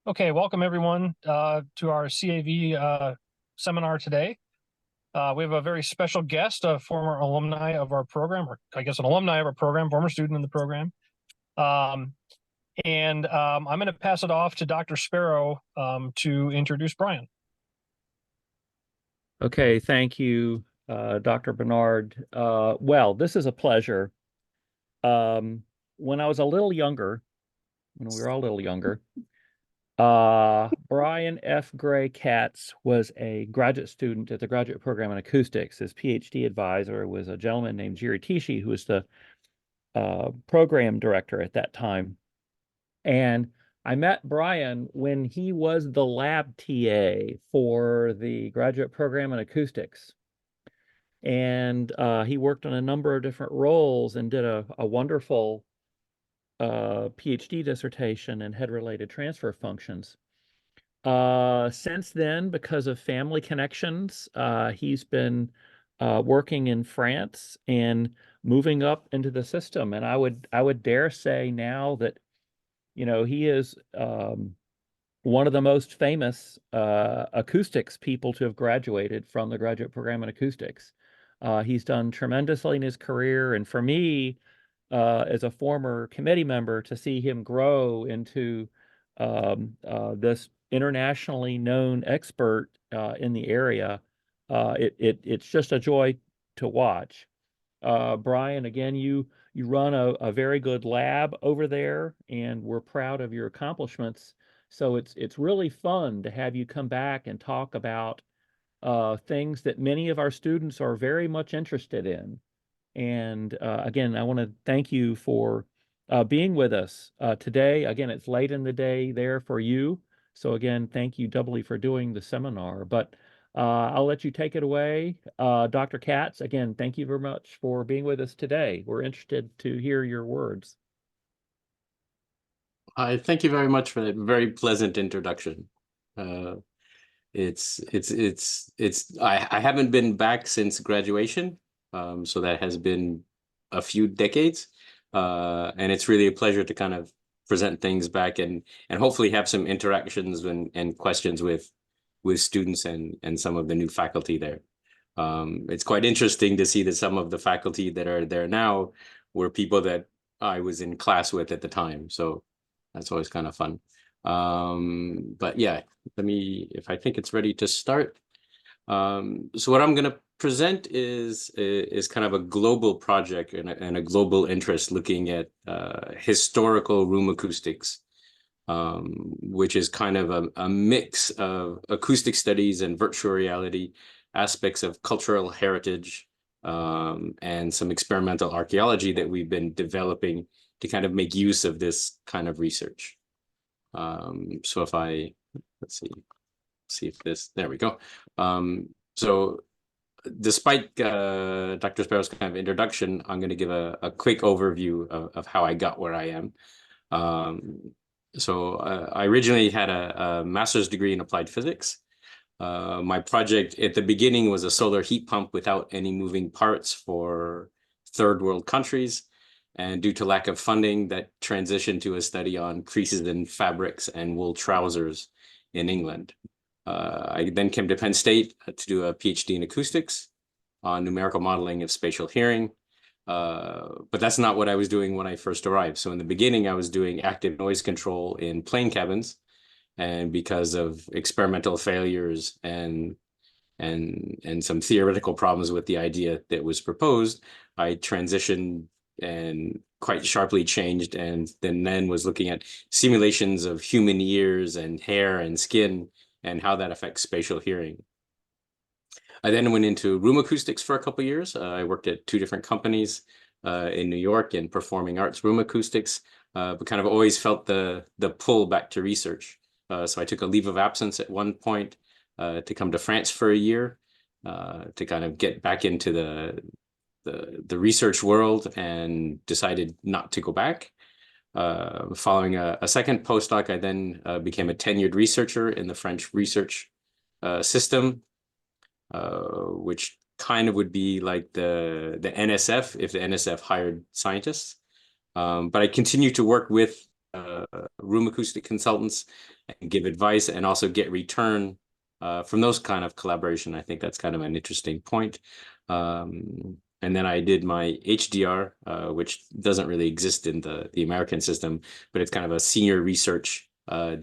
Okay, welcome everyone to our CAV seminar today. We have a very special guest, a former alumni of our program, or I guess an alumni of our program, former student in the program. I'm going to pass it off to Dr. Sparrow to introduce Brian. Okay, thank you, Dr. Bernard. Well, this is a pleasure. When I was a little younger, when we were all a little younger, Brian F. Gray Katz was a graduate student at the graduate program in acoustics. His PhD advisor was a gentleman named Jiri Tishi, who was the program director at that time. And I met Brian when he was the lab TA for the graduate program in acoustics. And he worked on a number of different roles and did a wonderful PhD dissertation in head-related transfer functions. Since then, because of family connections, he's been working in France and moving up into the system. And I would dare say now that, he is one of the most famous acoustics people to have graduated from the graduate program in acoustics. He's done tremendously in his career, and for me, as a former committee member, to see him grow into this internationally known expert in the area, it's just a joy to watch. Brian, again, you run a very good lab over there, and we're proud of your accomplishments. So it's really fun to have you come back and talk about things that many of our students are very much interested in. And again, I want to thank you for being with us today. Again, it's late in the day there for you. So again, thank you doubly for doing the seminar. But I'll let you take it away. Dr. Katz, again, thank you very much for being with us today. We're interested to hear your words. Thank you very much for that very pleasant introduction. I haven't been back since graduation, so that has been a few decades, and it's really a pleasure to kind of present things back and hopefully have some interactions and questions with students and some of the new faculty there. It's quite interesting to see that some of the faculty that are there now were people that I was in class with at the time, so that's always kind of fun. But yeah, if I think it's ready to start. So what I'm going to present is kind of a global project and a global interest looking at historical room acoustics, which is kind of a mix of acoustic studies and virtual reality, aspects of cultural heritage, and some experimental archaeology that we've been developing to kind of make use of this kind of research. So if let's see if there we go. So despite Dr. Sparrow's kind of introduction, I'm going to give a quick overview of how I got where I am. So I originally had a master's degree in applied physics. My project at the beginning was a solar heat pump without any moving parts for third world countries. And due to lack of funding, that transitioned to a study on creases in fabrics and wool trousers in England. I then came to Penn State to do a PhD in acoustics on numerical modeling of spatial hearing. But that's not what I was doing when I first arrived. So in the beginning, I was doing active noise control in plane cabins. And because of experimental failures and some theoretical problems with the idea that was proposed, I transitioned and quite sharply changed, and then was looking at simulations of human ears and hair and skin and how that affects spatial hearing. I then went into room acoustics for a couple of years. I worked at two different companies in New York in performing arts room acoustics, but kind of always felt the pull back to research. So I took a leave of absence at one point to come to France for a year to kind of get back into the research world, and decided not to go back. Following a second postdoc, I then became a tenured researcher in the French research system, which kind of would be like the NSF if the NSF hired scientists. But I continued to work with room acoustic consultants and give advice and also get return from those kind of collaboration. I think that's kind of an interesting point. And then I did my HDR, which doesn't really exist in the American system, but it's kind of a senior research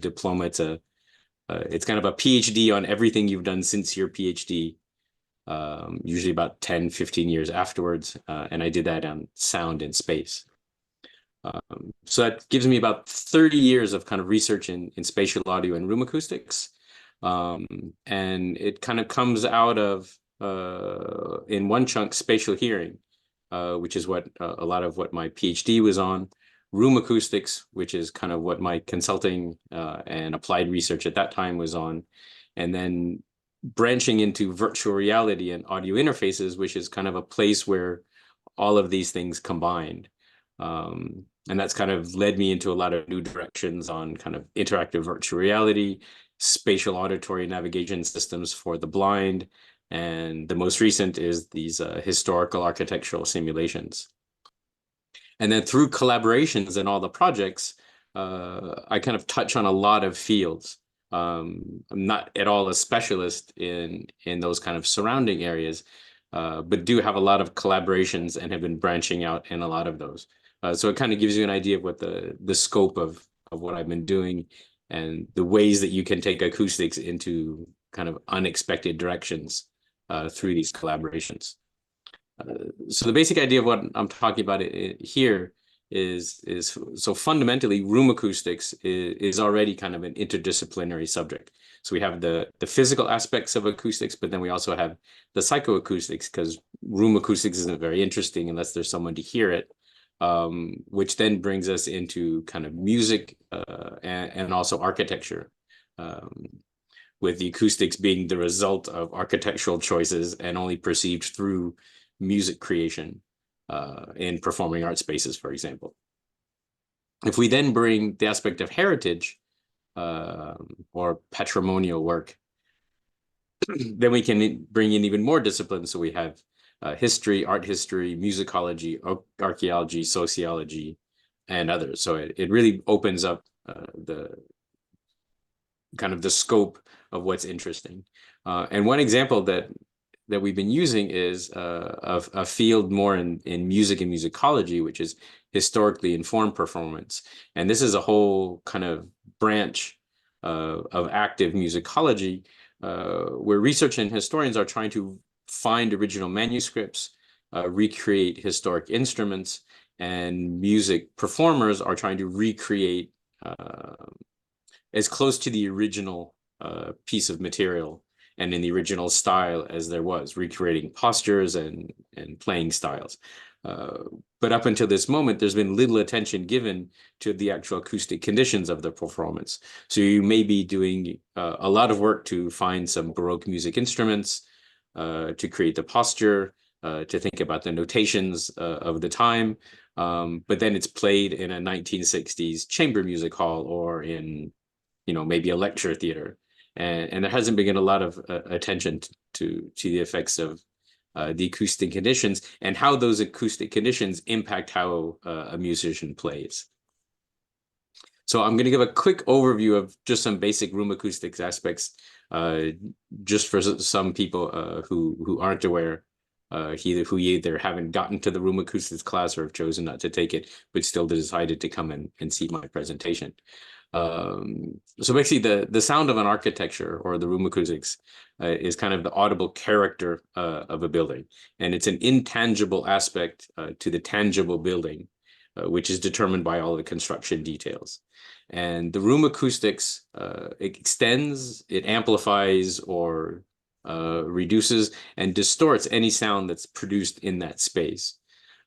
diploma. It's kind of a PhD on everything you've done since your PhD, usually about 10, 15 years afterwards. And I did that on sound and space. So that gives me about 30 years of kind of research in spatial audio and room acoustics. And it kind of comes out of, in one chunk, spatial hearing, which is what a lot of what my PhD was on, room acoustics, which is kind of what my consulting and applied research at that time was on, and then branching into virtual reality and audio interfaces, which is kind of a place where all of these things combined. And that's kind of led me into a lot of new directions on kind of interactive virtual reality, spatial auditory navigation systems for the blind, and the most recent is these historical architectural simulations. And then through collaborations and all the projects, I kind of touch on a lot of fields. I'm not at all a specialist in those kind of surrounding areas, but do have a lot of collaborations and have been branching out in a lot of those. So it kind of gives you an idea of what the scope of what I've been doing and the ways that you can take acoustics into kind of unexpected directions through these collaborations. So the basic idea of what I'm talking about here is so fundamentally room acoustics is already kind of an interdisciplinary subject. So we have the physical aspects of acoustics, but then we also have the psychoacoustics, because room acoustics isn't very interesting unless there's someone to hear it, which then brings us into kind of music and also architecture, with the acoustics being the result of architectural choices and only perceived through music creation in performing art spaces, for example. If we then bring the aspect of heritage or patrimonial work, then we can bring in even more disciplines. So we have history, art history, musicology, archaeology, sociology, and others. So it really opens up the kind of the scope of what's interesting. And one example that we've been using is a field more in music and musicology, which is historically informed performance. And this is a whole kind of branch of active musicology, where research and historians are trying to find original manuscripts, recreate historic instruments, and music performers are trying to recreate as close to the original piece of material and in the original style as there was, recreating postures and playing styles. But up until this moment, there's been little attention given to the actual acoustic conditions of the performance. So you may be doing a lot of work to find some Baroque music instruments, to create the posture, to think about the notations of the time, but then it's played in a 1960s chamber music hall or in, maybe a lecture theater. And there hasn't been a lot of attention to the effects of the acoustic conditions and how those acoustic conditions impact how a musician plays. So I'm going to give a quick overview of just some basic room acoustics aspects, just for some people who aren't aware, who either haven't gotten to the room acoustics class or have chosen not to take it, but still decided to come and see my presentation. So basically the sound of an architecture or the room acoustics is kind of the audible character of a building. And it's an intangible aspect to the tangible building, which is determined by all the construction details. And the room acoustics, it extends, it amplifies or reduces and distorts any sound that's produced in that space.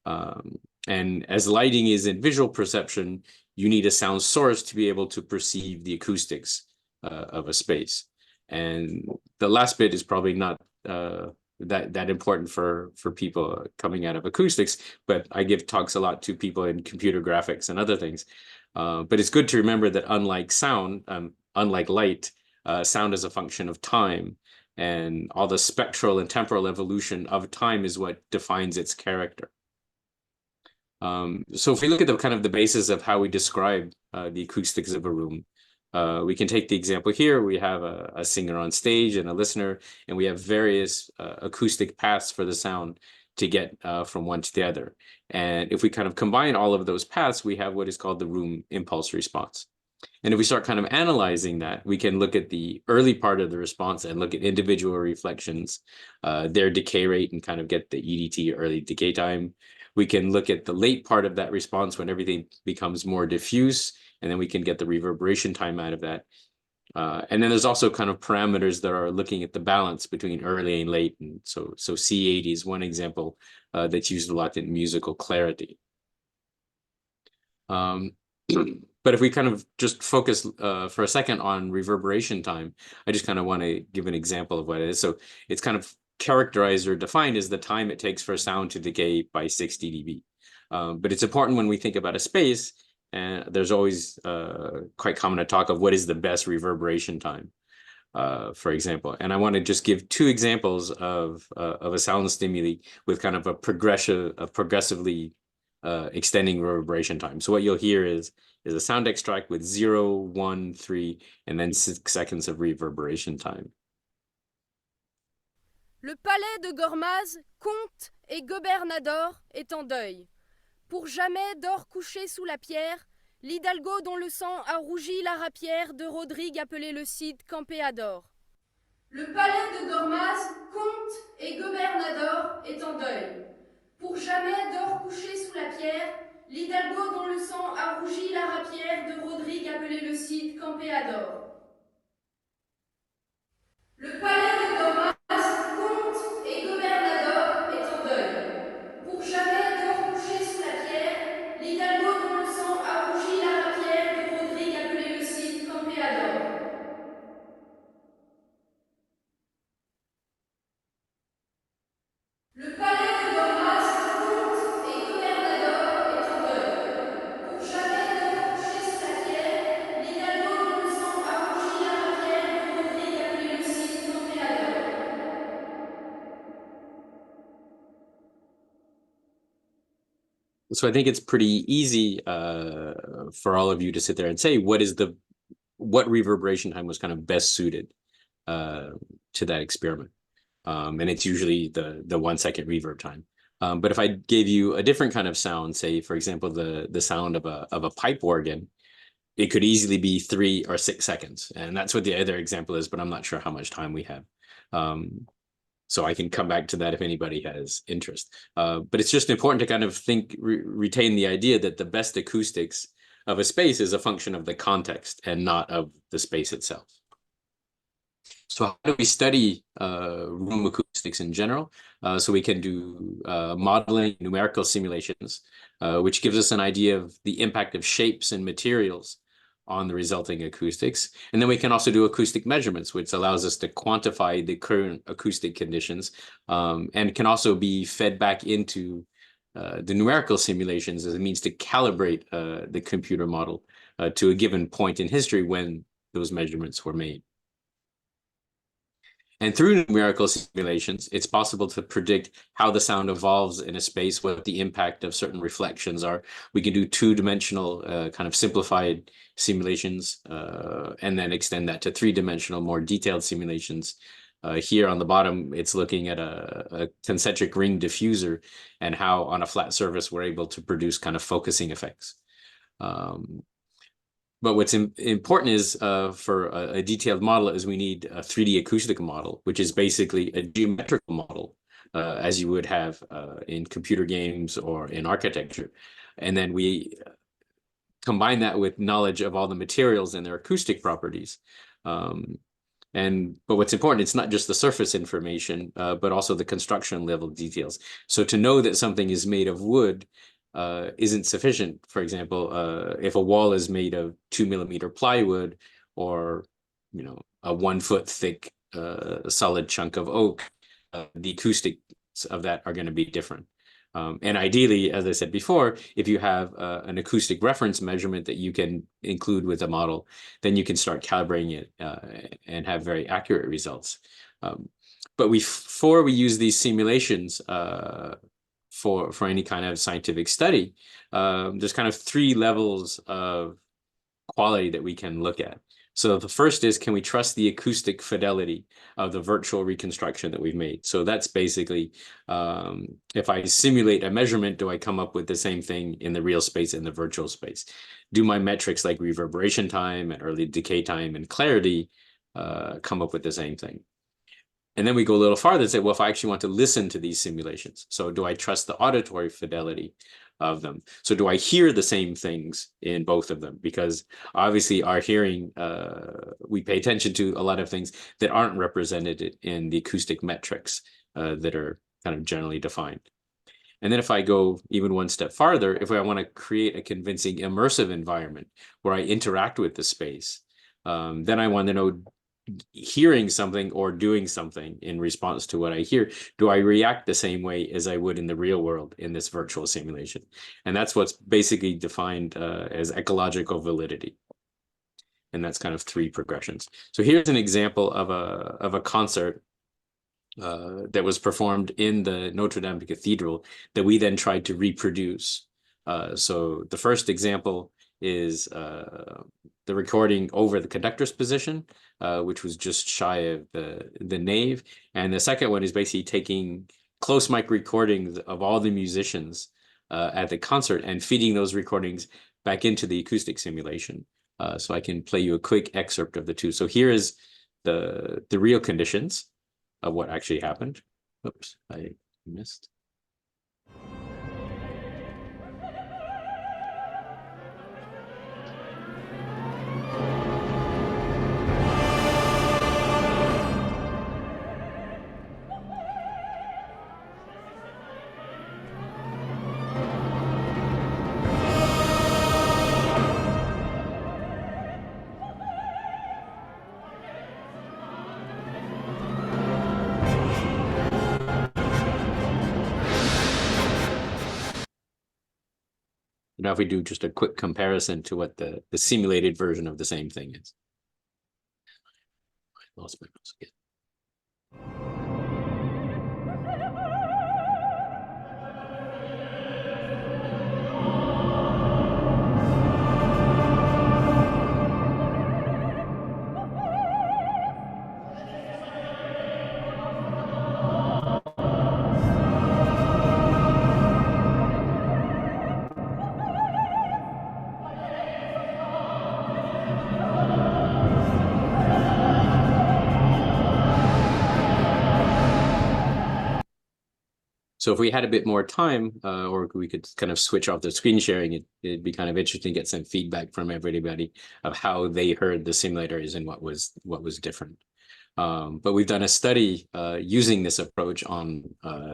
And as lighting is in visual perception, you need a sound source to be able to perceive the acoustics of a space. And the last bit is probably not that important for people coming out of acoustics, but I give talks a lot to people in computer graphics and other things. But it's good to remember that unlike sound, unlike light, sound is a function of time, and all the spectral and temporal evolution of time is what defines its character. So if we look at the kind of the basis of how we describe the acoustics of a room, we can take the example here. We have a singer on stage and a listener, and we have various acoustic paths for the sound to get from one to the other. And if we kind of combine all of those paths, we have what is called the room impulse response. And if we start kind of analyzing that, we can look at the early part of the response and look at individual reflections, their decay rate, and kind of get the EDT, early decay time. We can look at the late part of that response when everything becomes more diffuse, and then we can get the reverberation time out of that. And then there's also kind of parameters that are looking at the balance between early and late. And so C80 is one example that's used a lot in musical clarity. But if we kind of just focus for a second on reverberation time, I just kind of want to give an example of what it is. So it's kind of characterized or defined as the time it takes for a sound to decay by 60 dB. But it's important when we think about a space, and there's always quite common to talk of what is the best reverberation time, for example. And I want to just give two examples of a sound stimuli with kind of a progressively extending reverberation time. So what you'll hear is a sound extract with 0, 1, 3, and then 6 seconds of reverberation time. Le palais de Gormaz, comte et gobernador, est en deuil. Pour jamais d'or couché sous la pierre, l'hidalgo dont le sang a rougi la rapière de Rodrigue appelé le Cid Campéador. Le palais de Gormaz, comte et gobernador, est en deuil. Pour jamais d'or couché sous la pierre, l'hidalgo dont le sang a rougi la rapière de Rodrigue appelé le Cid Campéador. Le palais de Gormaz, comte et gobernador, est en deuil. Pour jamais d'or couché sous la pierre, l'hidalgo dont le sang a rougi la rapière de Rodrigue appelé le Cid Campéador. Le palais de Gormaz, comte et gobernador, est en deuil. Pour jamais d'or couché sous la pierre, l'hidalgo dont le sang a rougi la rapière de Rodrigue appelé le Cid Campéador. So I think it's pretty easy for all of you to sit there and say what reverberation time was kind of best suited to that experiment. And it's usually the 1 second reverb time. But if I gave you a different kind of sound, say, for example, the sound of a pipe organ, it could easily be 3 or 6 seconds. And that's what the other example is, but I'm not sure how much time we have. So I can come back to that if anybody has interest. But it's just important to kind of retain the idea that the best acoustics of a space is a function of the context and not of the space itself. So how do we study room acoustics in general? So we can do modeling, numerical simulations, which gives us an idea of the impact of shapes and materials on the resulting acoustics. And then we can also do acoustic measurements, which allows us to quantify the current acoustic conditions, and can also be fed back into the numerical simulations as a means to calibrate the computer model to a given point in history when those measurements were made. And through numerical simulations, it's possible to predict how the sound evolves in a space, what the impact of certain reflections are. We can do two-dimensional kind of simplified simulations, and then extend that to three-dimensional, more detailed simulations. Here on the bottom, it's looking at a concentric ring diffuser and how on a flat surface we're able to produce kind of focusing effects. But what's important is for a detailed model is we need a 3D acoustic model, which is basically a geometrical model, as you would have in computer games or in architecture. And then we combine that with knowledge of all the materials and their acoustic properties. But what's important, it's not just the surface information, but also the construction level details. So to know that something is made of wood isn't sufficient. For example, if a wall is made of 2mm plywood, or a 1 foot thick solid chunk of oak, the acoustics of that are going to be different. And ideally, as I said before, if you have an acoustic reference measurement that you can include with a model, then you can start calibrating it and have very accurate results. But before we use these simulations for any kind of scientific study, there's kind of 3 levels of quality that we can look at. So the first is, can we trust the acoustic fidelity of the virtual reconstruction that we've made? So that's basically, if I simulate a measurement, do I come up with the same thing in the real space and the virtual space? Do my metrics like reverberation time and early decay time and clarity come up with the same thing? And then we go a little farther and say, well, if I actually want to listen to these simulations, so do I trust the auditory fidelity of them? So do I hear the same things in both of them? Because obviously our hearing, we pay attention to a lot of things that aren't represented in the acoustic metrics that are kind of generally defined. And then if I go even one step farther, if I want to create a convincing immersive environment where I interact with the space, then I want to know, hearing something or doing something in response to what I hear, do I react the same way as I would in the real world in this virtual simulation? And that's what's basically defined as ecological validity. And that's kind of 3 progressions. So here's an example of a concert that was performed in the Notre-Dame Cathedral that we then tried to reproduce. So the first example is the recording over the conductor's position, which was just shy of the nave. And the second one is basically taking close mic recordings of all the musicians at the concert and feeding those recordings back into the acoustic simulation. So I can play you a quick excerpt of the 2. So here is the real conditions of what actually happened. Oops, I missed. Now, if we do just a quick comparison to what the simulated version of the same thing is. I lost my mouse again. So if we had a bit more time, or we could kind of switch off the screen sharing, it'd be kind of interesting to get some feedback from everybody of how they heard the simulators and what was different. But we've done a study using this approach on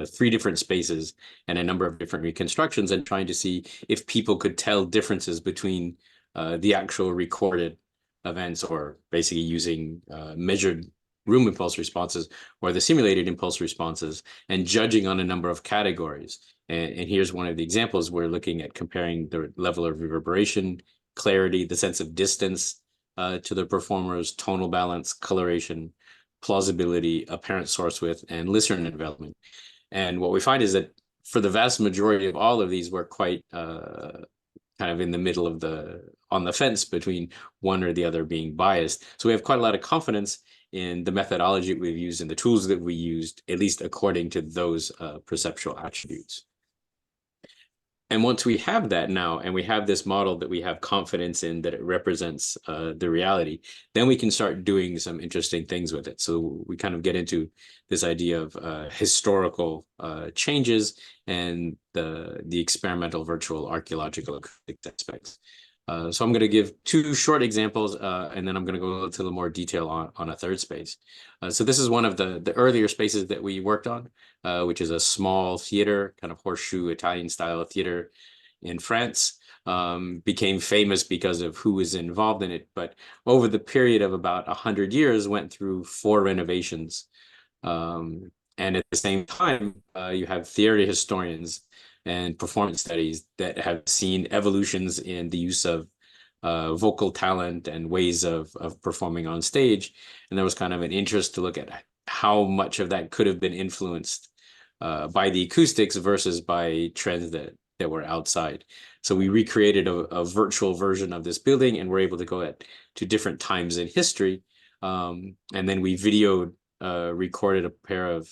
3 different spaces and a number of different reconstructions, and trying to see if people could tell differences between the actual recorded events, or basically using measured room impulse responses or the simulated impulse responses, and judging on a number of categories. And here's one of the examples. We're looking at comparing the level of reverberation, clarity, the sense of distance to the performers, tonal balance, coloration, plausibility, apparent source width, and listener development. And what we find is that for the vast majority of all of these, we're quite kind of in the middle of on the fence between one or the other being biased. So we have quite a lot of confidence in the methodology we've used and the tools that we used, at least according to those perceptual attributes. And once we have that now, and we have this model that we have confidence in that it represents the reality, then we can start doing some interesting things with it. So we kind of get into this idea of historical changes and the experimental virtual archaeological aspects. So I'm going to give 2 short examples, and then I'm going to go into a little more detail on a third space. So this is one of the earlier spaces that we worked on, which is a small theater, kind of horseshoe Italian style theater in France. Became famous because of who was involved in it, but over the period of about 100 years went through 4 renovations. And at the same time, you have theater historians and performance studies that have seen evolutions in the use of vocal talent and ways of performing on stage. And there was kind of an interest to look at how much of that could have been influenced by the acoustics versus by trends that were outside. So we recreated a virtual version of this building, and we're able to go to different times in history. And then we recorded a pair of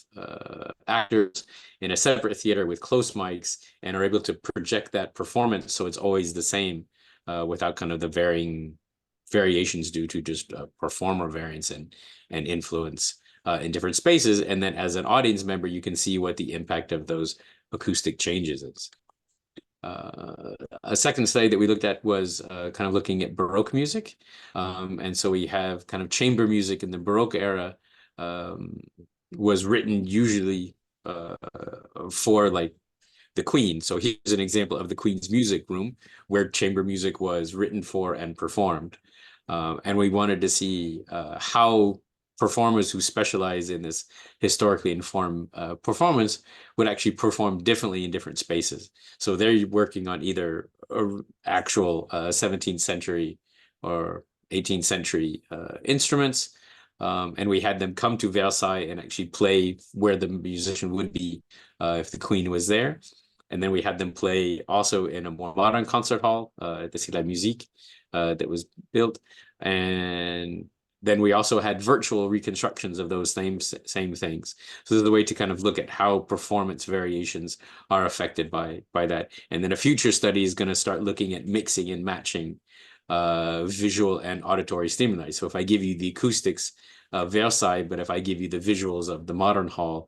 actors in a separate theater with close mics, and are able to project that performance so it's always the same, without kind of the variations due to just performer variance and influence in different spaces. And then as an audience member, you can see what the impact of those acoustic changes is. A second study that we looked at was kind of looking at Baroque music. And so we have kind of chamber music in the Baroque era, was written usually for like the Queen. So here's an example of the Queen's music room where chamber music was written for and performed. And we wanted to see how performers who specialize in this historically informed performance would actually perform differently in different spaces. So they're working on either actual 17th century or 18th century instruments. And we had them come to Versailles and actually play where the musician would be if the Queen was there. And then we had them play also in a more modern concert hall at the C'est la Musique that was built. And then we also had virtual reconstructions of those same things. So this is a way to kind of look at how performance variations are affected by that. And then a future study is going to start looking at mixing and matching visual and auditory stimuli. So if I give you the acoustics of Versailles, but if I give you the visuals of the modern hall,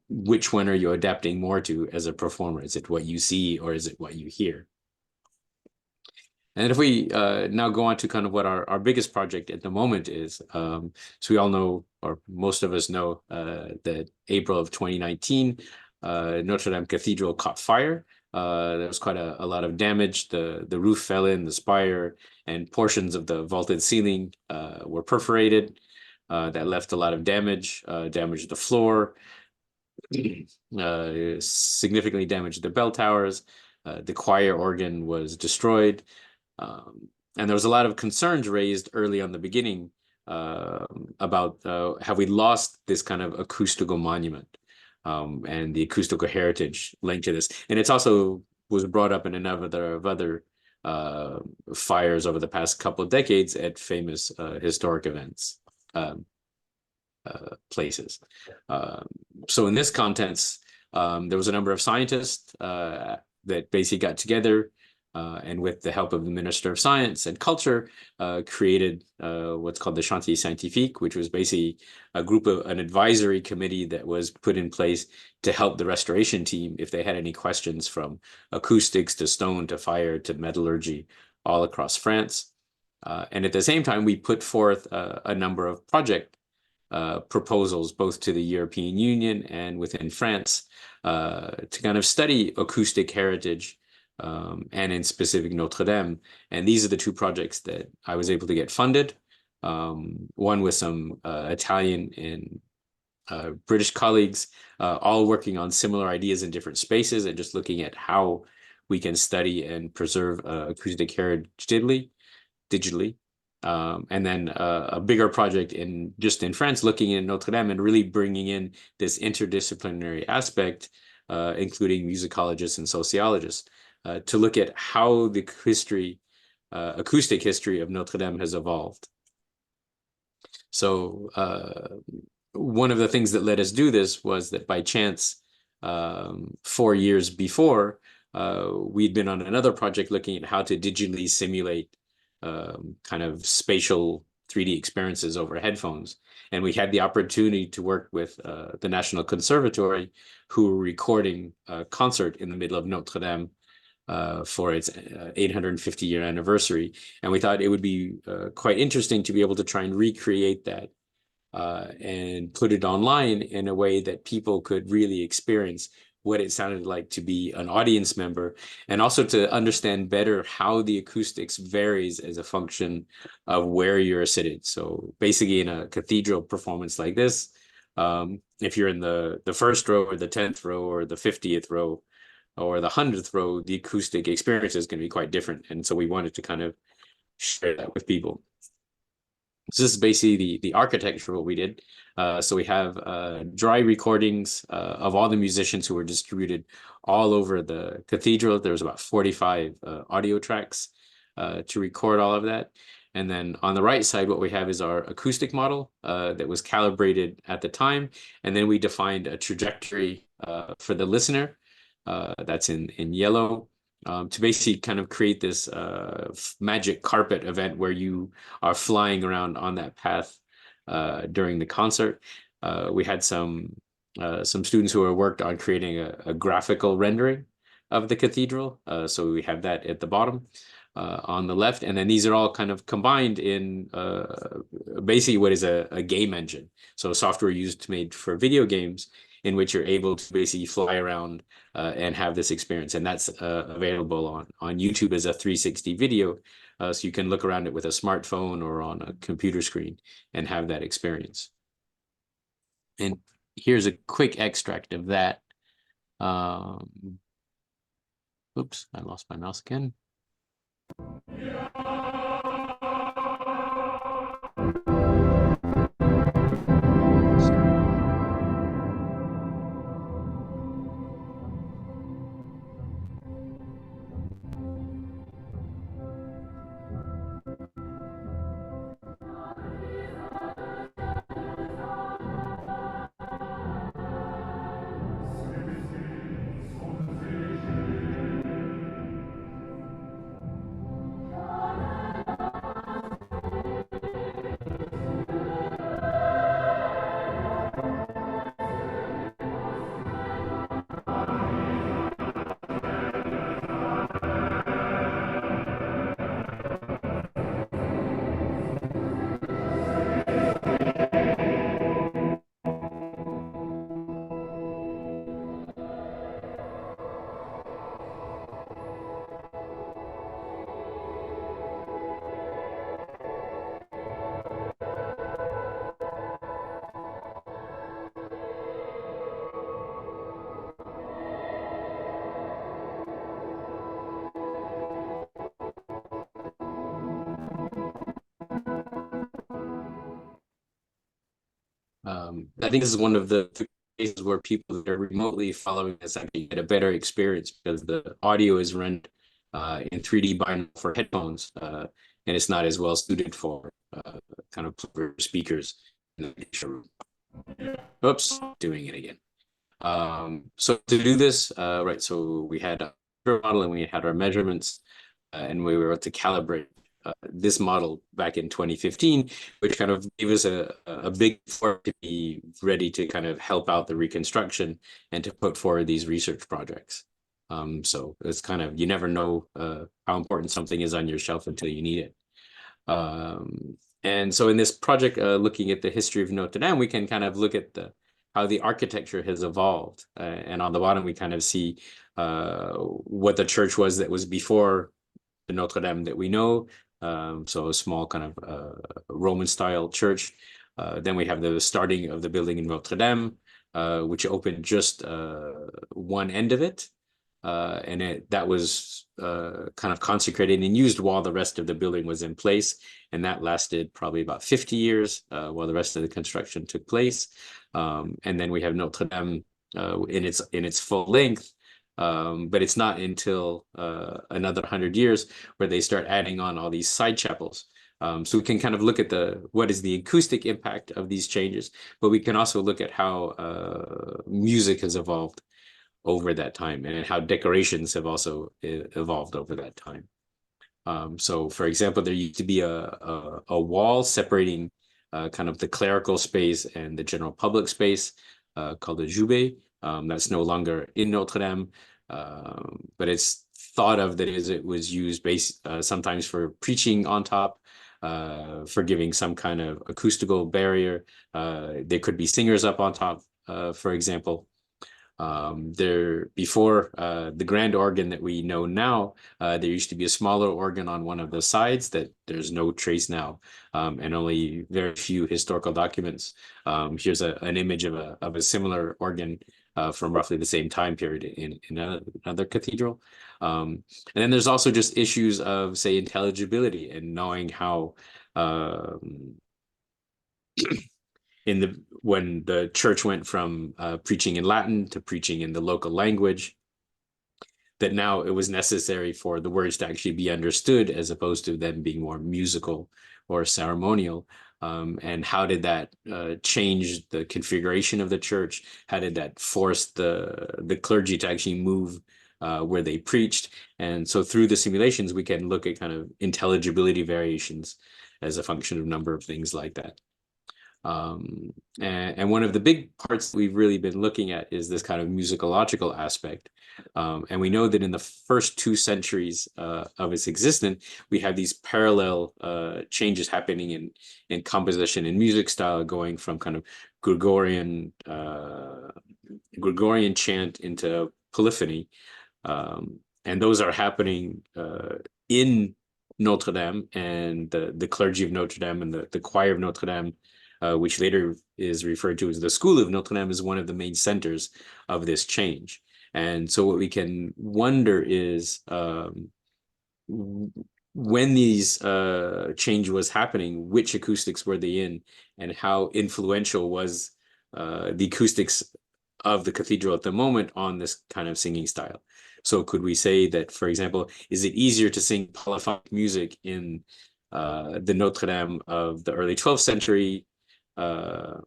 which one are you adapting more to as a performer? Is it what you see, or is it what you hear? And if we now go on to kind of what our biggest project at the moment is, so we all know, or most of us know, that April of 2019, Notre-Dame Cathedral caught fire. There was quite a lot of damage. The roof fell in, the spire, and portions of the vaulted ceiling were perforated. That left a lot of damage, damaged the floor, significantly damaged the bell towers. The choir organ was destroyed. And there was a lot of concerns raised early on the beginning about have we lost this kind of acoustical monument and the acoustical heritage linked to this. And it's also was brought up in a number of other fires over the past couple of decades at famous historic events, places. So in this context, there was a number of scientists that basically got together and with the help of the Minister of Science and Culture, created what's called the Chantier Scientifique, which was basically an advisory committee that was put in place to help the restoration team if they had any questions from acoustics to stone to fire to metallurgy all across France. And at the same time, we put forth a number of project proposals, both to the European Union and within France, to kind of study acoustic heritage, and in specific Notre-Dame. And these are the two projects that I was able to get funded. One with some Italian and British colleagues, all working on similar ideas in different spaces and just looking at how we can study and preserve acoustic heritage digitally. And then a bigger project in France, looking in Notre-Dame and really bringing in this interdisciplinary aspect, including musicologists and sociologists, to look at how the acoustic history of Notre-Dame has evolved. So one of the things that let us do this was that by chance, 4 years before, we'd been on another project looking at how to digitally simulate kind of spatial 3D experiences over headphones. And we had the opportunity to work with the National Conservatory, who were recording a concert in the middle of Notre-Dame for its 850-year anniversary. And we thought it would be quite interesting to be able to try and recreate that and put it online in a way that people could really experience what it sounded like to be an audience member, and also to understand better how the acoustics varies as a function of where you're seated. So basically in a cathedral performance like this, if you're in the first row or the 10th row or the 50th row or the 100th row, the acoustic experience is going to be quite different. And so we wanted to kind of share that with people. So this is basically the architecture of what we did. So we have dry recordings of all the musicians who were distributed all over the cathedral. There was about 45 audio tracks to record all of that. And then on the right side, what we have is our acoustic model that was calibrated at the time. And then we defined a trajectory for the listener. That's in yellow. To basically kind of create this magic carpet event where you are flying around on that path during the concert. We had some students who worked on creating a graphical rendering of the cathedral. So we have that at the bottom on the left. And then these are all kind of combined in basically what is a game engine. So software made for video games, in which you're able to basically fly around and have this experience. And that's available on YouTube as a 360 video. So you can look around it with a smartphone or on a computer screen and have that experience. And here's a quick extract of that. Oops, I lost my mouse again. I think this is one of the cases where people that are remotely following this actually get a better experience because the audio is rendered in 3D binaural for headphones, and it's not as well suited for kind of speakers in the picture room. Oops, doing it again. So to do this, right, so we had a model and we had our measurements, and we were able to calibrate this model back in 2015, which kind of gave us a big effort to be ready to kind of help out the reconstruction and to put forward these research projects. So it's kind of, you never know how important something is on your shelf until you need it. And so in this project, looking at the history of Notre-Dame, we can kind of look at how the architecture has evolved. And on the bottom, we kind of see what the church was that was before the Notre-Dame that we know. So a small kind of Roman style church. Then we have the starting of the building in Notre-Dame, which opened just one end of it. And that was kind of consecrated and used while the rest of the building was in place. And that lasted probably about 50 years while the rest of the construction took place. And then we have Notre-Dame in its full length. But it's not until another 100 years where they start adding on all these side chapels. So we can kind of look at what is the acoustic impact of these changes, but we can also look at how music has evolved over that time and how decorations have also evolved over that time. So for example, there used to be a wall separating kind of the clerical space and the general public space called the Jubé. That's no longer in Notre-Dame, but it's thought of that as it was used sometimes for preaching on top, for giving some kind of acoustical barrier. There could be singers up on top, for example. Before the grand organ that we know now, there used to be a smaller organ on one of the sides that there's no trace now, and only very few historical documents. Here's an image of a similar organ from roughly the same time period in another cathedral. And then there's also just issues of, say, intelligibility and knowing how when the church went from preaching in Latin to preaching in the local language, that now it was necessary for the words to actually be understood as opposed to them being more musical or ceremonial. And how did that change the configuration of the church? How did that force the clergy to actually move where they preached? And so through the simulations, we can look at kind of intelligibility variations as a function of a number of things like that. And one of the big parts that we've really been looking at is this kind of musicological aspect. And we know that in the first 2 centuries of its existence, we have these parallel changes happening in composition and music style, going from kind of Gregorian chant into polyphony. And those are happening in Notre-Dame, and the clergy of Notre-Dame and the choir of Notre-Dame, which later is referred to as the School of Notre-Dame, is one of the main centers of this change. And so what we can wonder is when these change was happening, which acoustics were they in, and how influential was the acoustics of the cathedral at the moment on this kind of singing style. So could we say that, for example, is it easier to sing polyphonic music in the Notre-Dame of the early 12th century, of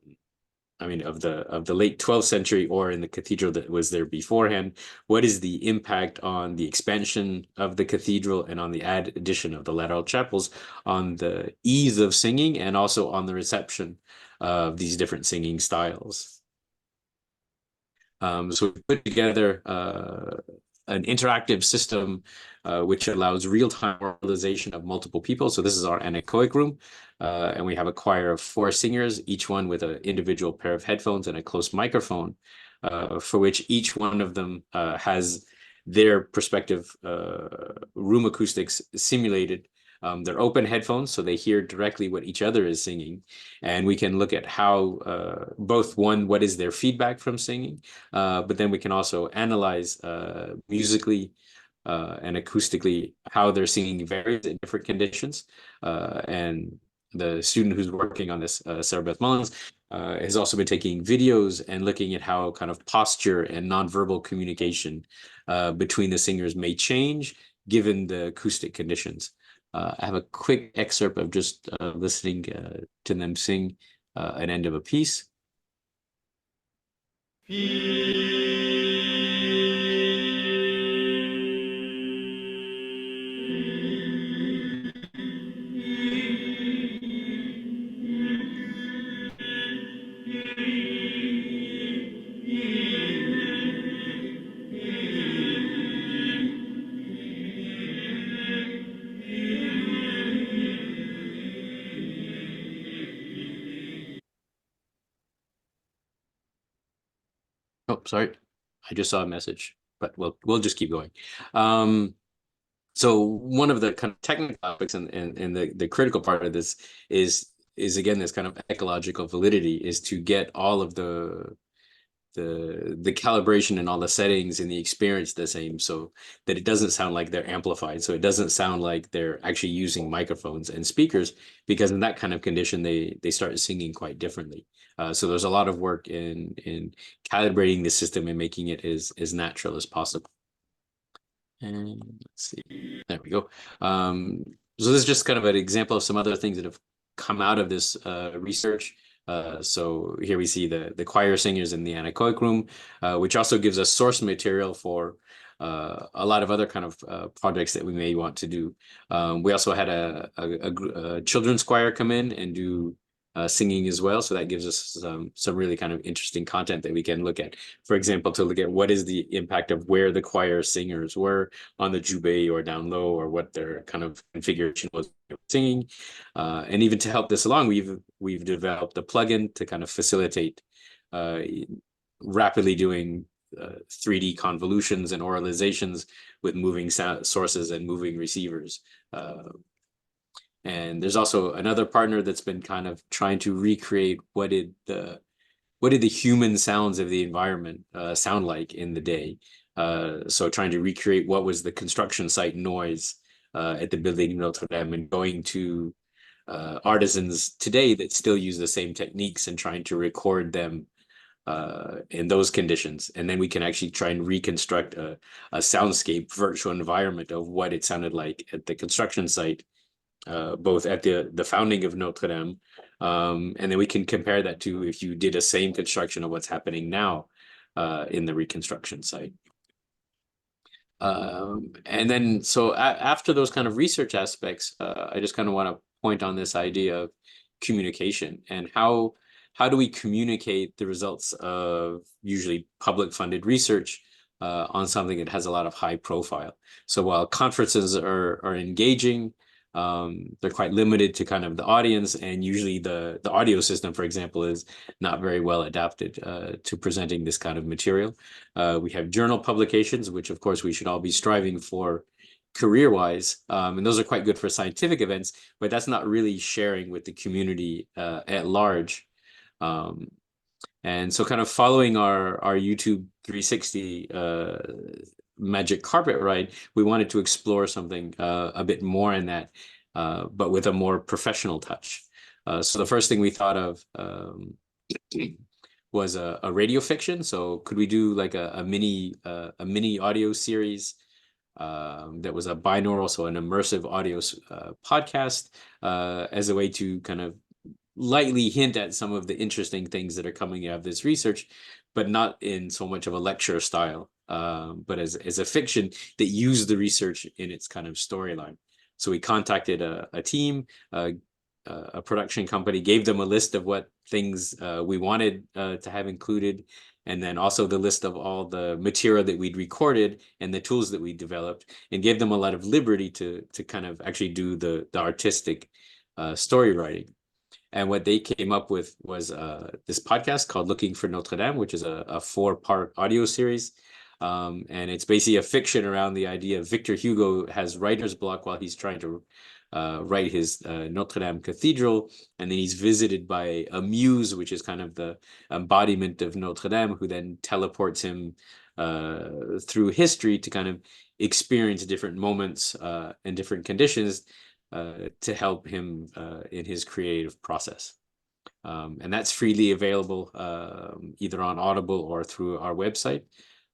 the late 12th century, or in the cathedral that was there beforehand? What is the impact on the expansion of the cathedral and on the addition of the lateral chapels on the ease of singing and also on the reception of these different singing styles? So we put together an interactive system which allows real-time oralization of multiple people. So this is our anechoic room, and we have a choir of 4 singers, each one with an individual pair of headphones and a close microphone, for which each one of them has their respective room acoustics simulated. They're open headphones, so they hear directly what each other is singing. And we can look at how both, one, what is their feedback from singing, but then we can also analyze musically and acoustically how their singing varies in different conditions. And the student who's working on this, Sarah Beth Mullins, has also been taking videos and looking at how kind of posture and nonverbal communication between the singers may change given the acoustic conditions. I have a quick excerpt of just listening to them sing an end of a piece. Oh, sorry. I just saw a message, but we'll just keep going. So one of the kind of technical topics and the critical part of this is again this kind of ecological validity, is to get all of the calibration and all the settings and the experience the same, so that it doesn't sound like they're amplified, so it doesn't sound like they're actually using microphones and speakers, because in that kind of condition they start singing quite differently. So there's a lot of work in calibrating the system and making it as natural as possible. And let's see, there we go. So this is just kind of an example of some other things that have come out of this research. So here we see the choir singers in the anechoic room, which also gives us source material for a lot of other kind of projects that we may want to do. We also had a children's choir come in and do singing as well. So that gives us some really kind of interesting content that we can look at. For example, to look at what is the impact of where the choir singers were on the jube or down low, or what their kind of configuration was singing. And even to help this along, we've developed a plugin to kind of facilitate rapidly doing 3D convolutions and oralizations with moving sound sources and moving receivers. And there's also another partner that's been kind of trying to recreate what did the human sounds of the environment sound like in the day. So trying to recreate what was the construction site noise at the building of Notre-Dame, and going to artisans today that still use the same techniques and trying to record them in those conditions. And then we can actually try and reconstruct a soundscape virtual environment of what it sounded like at the construction site, both at the founding of Notre-Dame, and then we can compare that to if you did a same construction of what's happening now in the reconstruction site. And then, so after those kind of research aspects, I just kind of want to point on this idea of communication and how do we communicate the results of usually public funded research on something that has a lot of high profile. So while conferences are engaging, they're quite limited to kind of the audience, and usually the audio system, for example, is not very well adapted to presenting this kind of material. We have journal publications, which of course we should all be striving for career-wise, and those are quite good for scientific events, but that's not really sharing with the community at large. And so kind of following our YouTube 360 magic carpet ride, we wanted to explore something a bit more in that, but with a more professional touch. So the first thing we thought of was a radio fiction. So could we do like a mini audio series that was a binaural, so an immersive audio podcast, as a way to kind of lightly hint at some of the interesting things that are coming out of this research, but not in so much of a lecture style, but as a fiction that used the research in its kind of storyline. So we contacted a team, a production company, gave them a list of what things we wanted to have included, and then also the list of all the material that we'd recorded and the tools that we developed, and gave them a lot of liberty to kind of actually do the artistic story writing. And what they came up with was this podcast called Looking for Notre-Dame, which is a 4-part audio series. And it's basically a fiction around the idea of Victor Hugo has writer's block while he's trying to write his Notre-Dame Cathedral. And then he's visited by a muse, which is kind of the embodiment of Notre-Dame, who then teleports him through history to kind of experience different moments and different conditions to help him in his creative process. And that's freely available either on Audible or through our website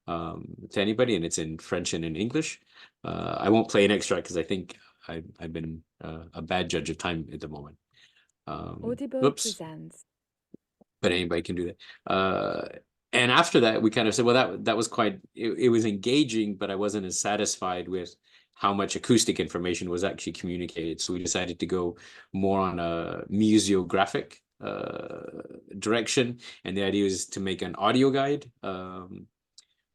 to anybody, and it's in French and in English. I won't play an extract because I think I've been a bad judge of time at the moment. Audible presents. But anybody can do that. And after that, we kind of said, well, that was quite, it was engaging, but I wasn't as satisfied with how much acoustic information was actually communicated. So we decided to go more on a museographic direction. And the idea is to make an audio guide,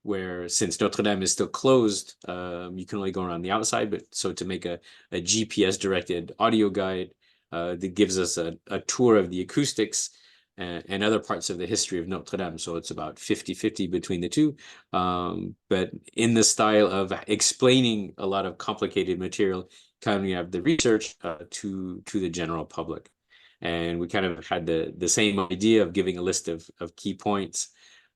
where since Notre-Dame is still closed, you can only go around the outside, but so to make a GPS directed audio guide that gives us a tour of the acoustics and other parts of the history of Notre-Dame. So it's about 50-50 between the two, but in the style of explaining a lot of complicated material coming out of the research to the general public. And we kind of had the same idea of giving a list of key points,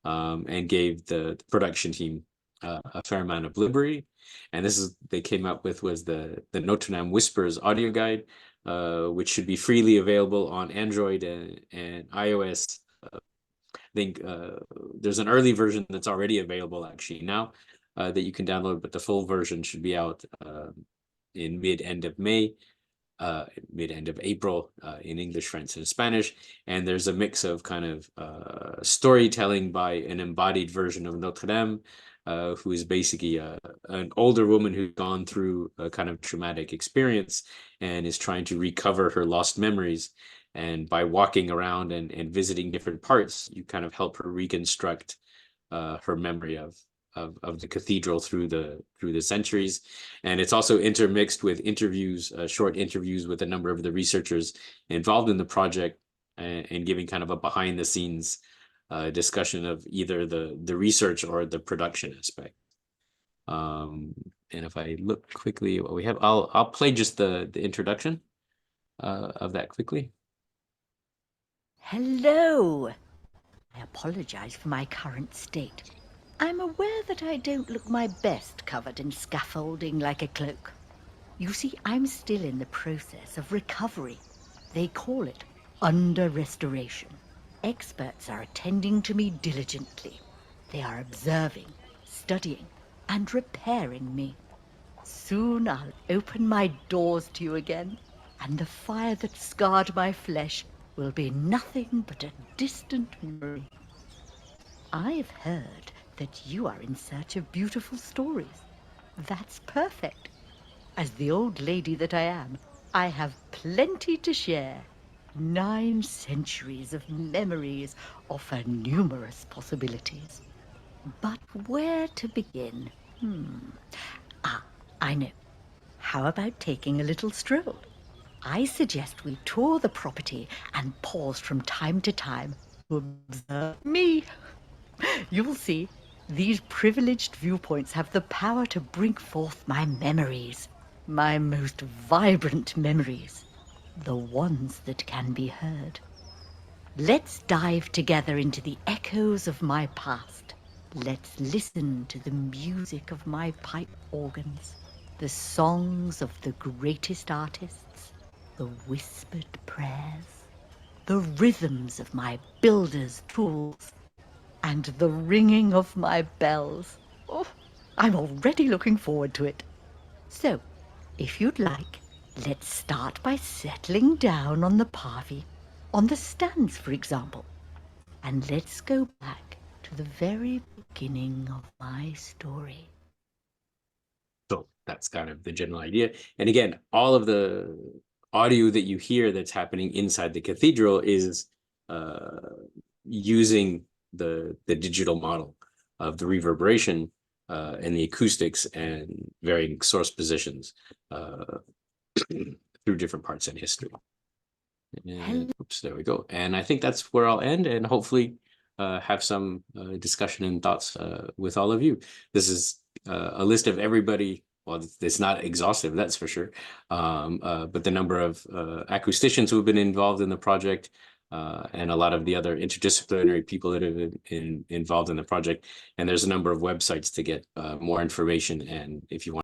and gave the production team a fair amount of liberty. And this is, they came up with was the Notre-Dame Whispers audio guide, which should be freely available on Android and iOS. I think there's an early version that's already available actually now that you can download, but the full version should be out in mid-end of April in English, French, and Spanish. And there's a mix of kind of storytelling by an embodied version of Notre-Dame, who is basically an older woman who's gone through a kind of traumatic experience and is trying to recover her lost memories. And by walking around and visiting different parts, you kind of help her reconstruct her memory of the cathedral through the centuries. And it's also intermixed with interviews, short interviews with a number of the researchers involved in the project, and giving kind of a behind the scenes discussion of either the research or the production aspect. And if I look quickly at what we have, I'll play just the introduction of that quickly. Hello. I apologize for my current state. I'm aware that I don't look my best covered in scaffolding like a cloak. You see, I'm still in the process of recovery. They call it under restoration. Experts are attending to me diligently. They are observing, studying, and repairing me. Soon I'll open my doors to you again, and the fire that scarred my flesh will be nothing but a distant memory. I've heard that you are in search of beautiful stories. That's perfect. As the old lady that I am, I have plenty to share. 9 centuries of memories offer numerous possibilities. But where to begin? I know. How about taking a little stroll? I suggest we tour the property and pause from time to time to observe me. You'll see, these privileged viewpoints have the power to bring forth my memories, my most vibrant memories, the ones that can be heard. Let's dive together into the echoes of my past. Let's listen to the music of my pipe organs, the songs of the greatest artists, the whispered prayers, the rhythms of my builder's tools, and the ringing of my bells. Oh, I'm already looking forward to it. So, if you'd like, let's start by settling down on the parvis, on the stands, for example. And let's go back to the very beginning of my story. So that's kind of the general idea. And again, all of the audio that you hear that's happening inside the cathedral is using the digital model of the reverberation and the acoustics and varying source positions through different parts in history. And, oops, there we go. And I think that's where I'll end, and hopefully have some discussion and thoughts with all of you. This is a list of everybody. Well, it's not exhaustive, that's for sure. But the number of acousticians who have been involved in the project, and a lot of the other interdisciplinary people that have been involved in the project. And there's a number of websites to get more information. And if you want